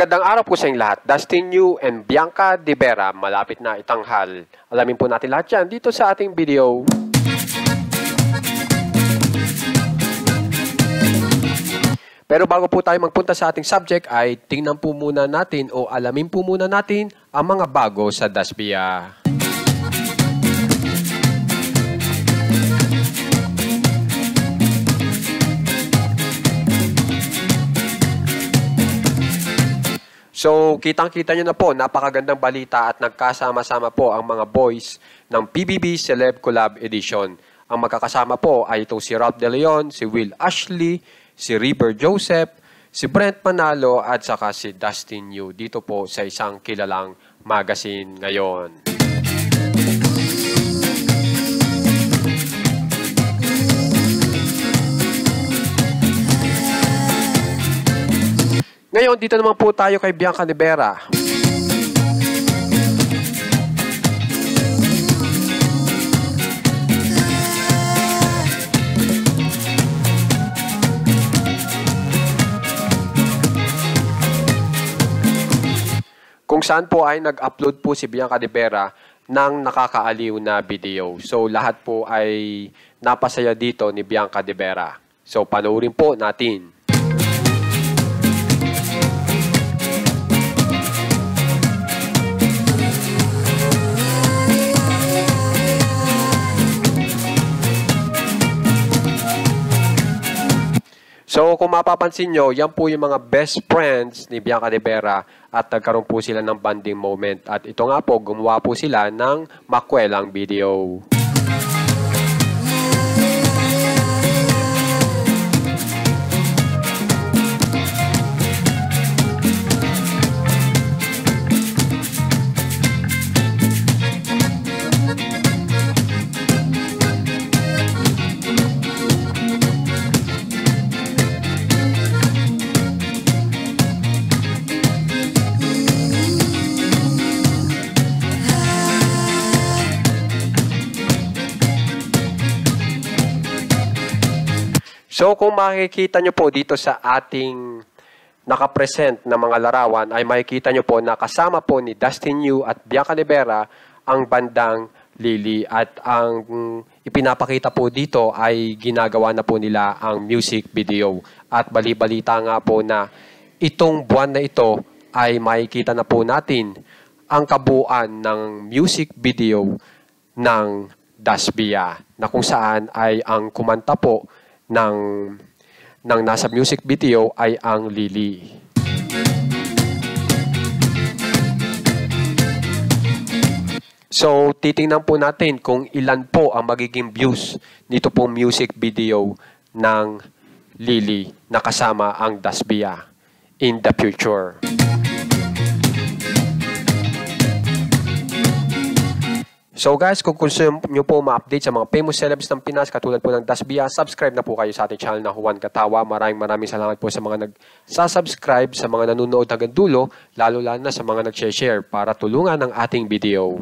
Magandang araw po sa inyong lahat. Dustin Yu and Bianca De Vera, malapit na itanghal. Alamin po natin lahat yan dito sa ating video. Pero bago po tayo magpunta sa ating subject ay tingnan po muna natin o alamin po muna natin ang mga bago sa Dasbia. So, kitang-kita nyo na po, napakagandang balita at nagkasama-sama po ang mga boys ng PBB Celeb Collab Edition. Ang magkakasama po ay itong si Ralph De Leon, si Will Ashley, si River Joseph, si Brent Manalo at saka si Dustin Yu dito po sa isang kilalang magazine ngayon. Ngayon, dito naman po tayo kay Bianca De Vera. Kung saan po ay nag-upload po si Bianca De Vera ng nakakaaliw na video. So, lahat po ay napasaya dito ni Bianca De Vera. So, panoorin po natin. So, kung mapapansin nyo, yan po yung mga best friends ni Bianca De Vera at nagkaroon po sila ng bonding moment. At ito nga po, gumawa po sila ng makwelang video. So, kung makikita nyo po dito sa ating nakapresent na mga larawan, ay makikita nyo po na kasama po ni Dustin Yu at Bianca De Vera ang bandang Lily. At ang ipinapakita po dito ay ginagawa na po nila ang music video. At bali-balita nga po na itong buwan na ito ay makikita na po natin ang kabuuan ng music video ng Dasbia, na kung saan ay ang kumanta po ng nasa music video ay ang Lily. So, titingnan po natin kung ilan po ang magiging views nito pong music video ng Lily na kasama ang Dasbia in the future. So guys, kung gusto nyo po ma-update sa mga famous celebs ng Pinas katulad po ng Dasbia, subscribe na po kayo sa ating channel na Juan Katawa. Maraming salamat po sa mga nagsasubscribe, sa mga nanonood hanggang dulo, lalo na sa mga nag-share para tulungan ang ating video.